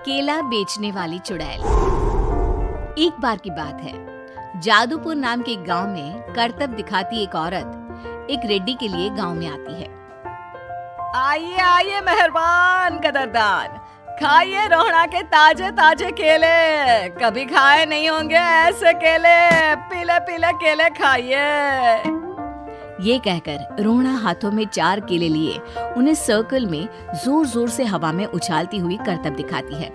केला बेचने वाली चुड़ैल। एक बार की बात है, जादूपुर नाम के एक गांव में करतब दिखाती एक औरत एक रेड्डी के लिए गांव में आती है। आइए आइए मेहरबान कदरदान, खाइए रोहड़ा के ताजे ताजे केले। कभी खाए नहीं होंगे ऐसे केले। पीले पीले केले खाइए। ये कहकर रोहड़ा हाथों में 4 केले लिए उन्हें सर्कल में जोर जोर से हवा में उछालती हुई करतब दिखाती है,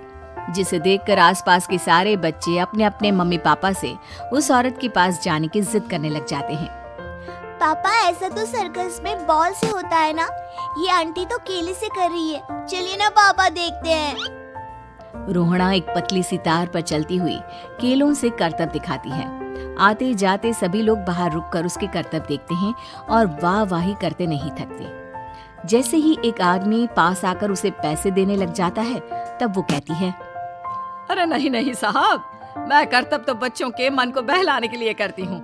जिसे देखकर आसपास के सारे बच्चे अपने अपने मम्मी पापा से उस औरत के पास जाने की जिद करने लग जाते हैं। पापा, ऐसा तो सर्कस में बॉल से होता है ना, ये आंटी तो केले से कर रही है। चलिए ना पापा, देखते हैं। रोहड़ा एक पतली सी तार पर चलती हुई केलों से करतब दिखाती है। आते जाते सभी लोग बाहर रुककर उसके करतब देखते हैं और वाह वाही करते नहीं थकते। जैसे ही एक आदमी पास आकर उसे पैसे देने लग जाता है, तब वो कहती है, अरे नहीं नहीं साहब, मैं करतब तो बच्चों के मन को बहलाने के लिए करती हूँ।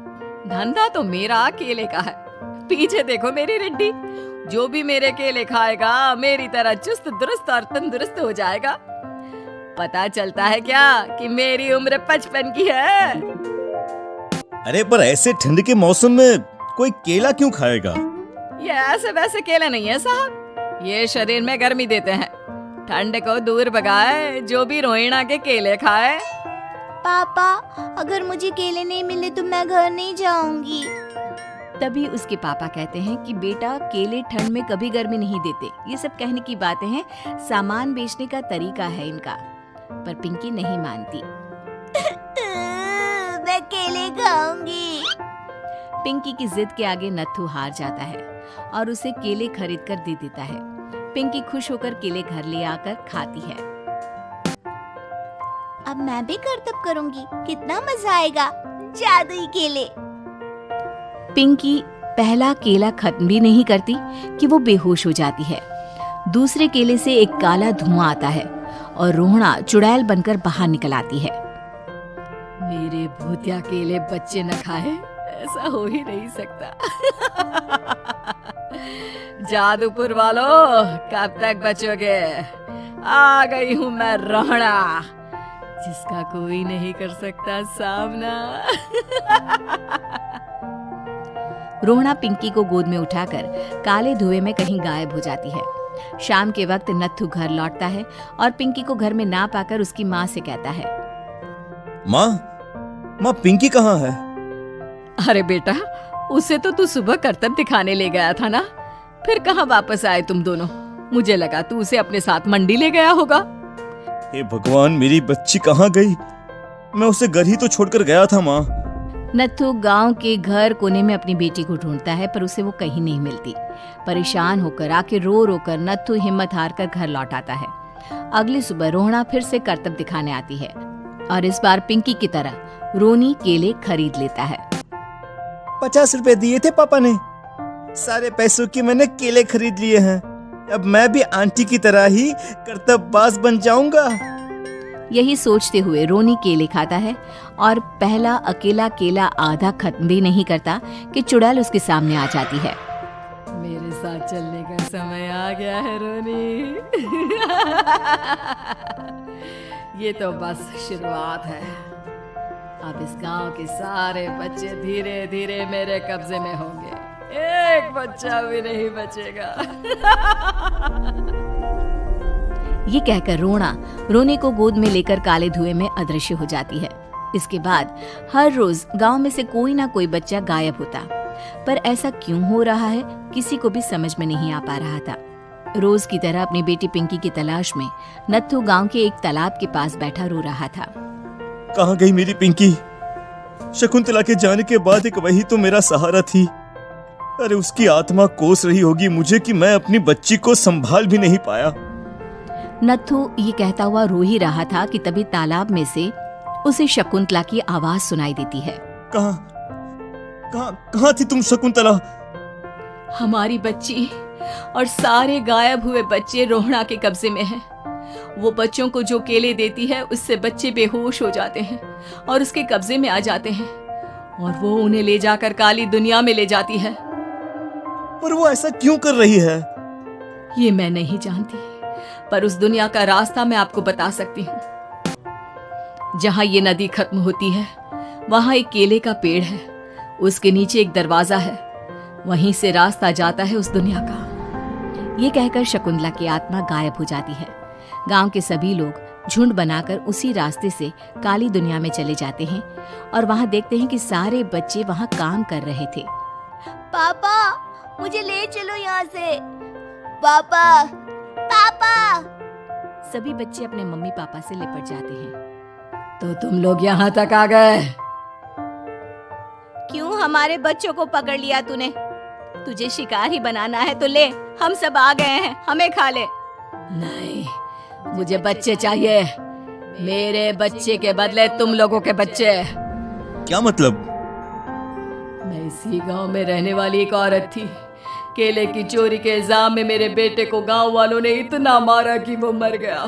धंधा तो मेरा केले का है। पीछे देखो मेरी रिड्डी, जो भी मेरे केले खाएगा मेरी तरह चुस्त दुरुस्त और तंदुरुस्त हो जाएगा। पता चलता है क्या कि मेरी उम्र 55 की है। अरे पर ऐसे ठंड के मौसम में कोई केला क्यों खाएगा? ये ऐसे वैसे केले नहीं है साहब, ये शरीर में गर्मी देते हैं। ठंड को दूर भगाए जो भी रोहिणा के केले खाए। पापा, अगर मुझे केले नहीं मिले तो मैं घर नहीं जाऊंगी। तभी उसके पापा कहते हैं कि बेटा, केले ठंड में कभी गर्मी नहीं देते। ये सब कहने की बातें हैं, सामान बेचने का तरीका है इनका। पर पिंकी नहीं मानती। मैं केले खाऊंगी। पिंकी की जिद के आगे नत्थू हार जाता है और उसे केले खरीद कर दे देता है। पिंकी खुश होकर केले घर ले आकर खाती है। अब मैं भी करतब करूंगी, कितना मजा आएगा। जादुई केले। पिंकी पहला केला खत्म भी नहीं करती कि वो बेहोश हो जाती है। दूसरे केले से एक काला धुआं आता है और रोहड़ा चुड़ैल बनकर बाहर निकल आती है। मेरे भूतिया केले बच्चे न खाए, ऐसा हो ही नहीं सकता। जादूपुर वालों, कब तक बचोगे? आ गई हूँ मैं रोहड़ा, जिसका कोई नहीं कर सकता सामना। रोहड़ा पिंकी को गोद में उठाकर काले धुएं में कहीं गायब हो जाती है। शाम के वक्त नत्थू घर लौटता है और पिंकी को घर में ना पाकर उसकी माँ से कहता है, माँ पिंकी कहाँ है? अरे बेटा, उसे तो तू सुबह करतब दिखाने ले गया था ना, फिर कहाँ वापस आए तुम दोनों? मुझे लगा तू उसे अपने साथ मंडी ले गया होगा। हे भगवान, मेरी बच्ची कहाँ गई? मैं उसे घर ही तो छोड़कर गया था माँ। नत्थू गांव के घर कोने में अपनी बेटी को ढूंढता है, पर उसे वो कहीं नहीं मिलती। परेशान होकर आखिर रो रो कर नत्थू हिम्मत हार कर घर लौट आता है। अगली सुबह रोहड़ा फिर से करतब दिखाने आती है और इस बार पिंकी की तरह रोनी केले खरीद लेता है। 50 रुपए दिए थे पापा ने, सारे पैसों के मैंने केले खरीद लिए हैं। अब मैं भी आंटी की तरह ही करतबबाज बन जाऊंगा। यही सोचते हुए रोनी केले खाता है और पहला अकेला केला आधा खत्म भी नहीं करता कि चुड़ैल उसके सामने आ जाती है। मेरे साथ चलने का समय आ गया है रोनी। ये तो बस शुरुआत है। अब इस गांव के सारे बच्चे धीरे धीरे मेरे कब्जे में होंगे। एक बच्चा भी नहीं बचेगा। ये कहकर रोना रोनी को गोद में लेकर काले धुएं में अदृश्य हो जाती है। इसके बाद हर रोज गांव में से कोई ना कोई बच्चा गायब होता, पर ऐसा क्यों हो रहा है किसी को भी समझ में नहीं आ पा रहा था। रोज की तरह अपनी बेटी पिंकी की तलाश में नत्थू गांव के एक तालाब के पास बैठा रो रहा था। कहाँ गई मेरी पिंकी? शकुंतला के जाने के बाद एक वही तो मेरा सहारा थी। अरे उसकी आत्मा कोस रही होगी मुझे कि मैं अपनी बच्ची को संभाल भी नहीं पाया। नत्थू ये कहता हुआ रो ही रहा था कि तभी तालाब में से उसे शकुंतला की आवाज सुनाई देती है। कहाँ थी तुम शकुंतला? हमारी बच्ची और सारे गायब हुए बच्चे रोहड़ा के कब्जे में हैं। वो बच्चों को जो केले देती है उससे बच्चे बेहोश हो जाते हैं और उसके कब्जे में आ जाते हैं और वो उन्हें ले जाकर काली दुनिया में ले जाती है। पर वो ऐसा क्यों कर रही है? ये मैं नहीं जानती, पर उस दुनिया का रास्ता मैं आपको बता सकती हूँ। जहाँ ये नदी खत्म होती है वहाँ एक केले का पेड़ है, उसके नीचे एक दरवाजा है, वहीं से रास्ता जाता है उस दुनिया का। ये कहकर शकुंतला की आत्मा गायब हो जाती है। गांव के सभी लोग झुंड बनाकर उसी रास्ते से काली दुनिया में चले जाते हैं और वहां देखते हैं कि सारे बच्चे वहां काम कर रहे थे। पापा मुझे ले चलो यहाँ से। पापा पापा। सभी बच्चे अपने मम्मी पापा से लिपट जाते हैं। तो तुम लोग यहाँ तक आ गए? क्यों हमारे बच्चों को पकड़ लिया तूने? तुझे शिकार ही बनाना है तो ले, हम सब आ गए हैं, हमें खा ले। नहीं, मुझे बच्चे चाहिए। मेरे बच्चे के बदले तुम लोगों के बच्चे। क्या मतलब? मैं इसी गांव में रहने वाली एक औरत थी। केले की चोरी के इल्जाम में मेरे बेटे को गांव वालों ने इतना मारा कि वो मर गया।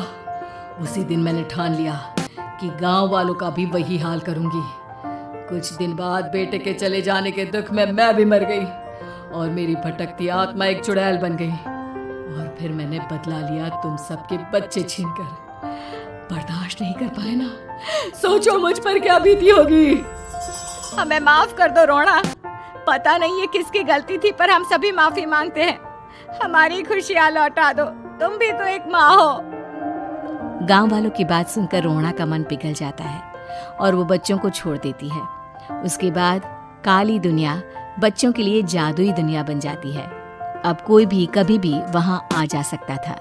उसी दिन मैंने ठान लिया कि गांव वालों का भी वही हाल करूंगी। कुछ दिन बाद बेटे के चले जाने के दुख में मैं भी मर गई और मेरी भटकती आत्मा एक चुड़ैल बन गई। और फिर मैंने बदला लिया तुम सबके बच्चे छीनकर। बर्दाश्त नहीं कर पाए ना, सोचो मुझ पर क्या बीती होगी। हमें माफ कर दो रोना, पता नहीं ये किसकी गलती थी पर हम सभी माफी मांगते हैं। हमारी खुशियां लौटा दो, तुम भी तो एक माँ हो। गांव वालों की बात सुनकर रोना का मन पिघल जाता है और वो बच्चों को छोड़ देती है। उसके बाद काली दुनिया बच्चों के लिए जादुई दुनिया बन जाती है। अब कोई भी कभी भी वहां आ जा सकता था।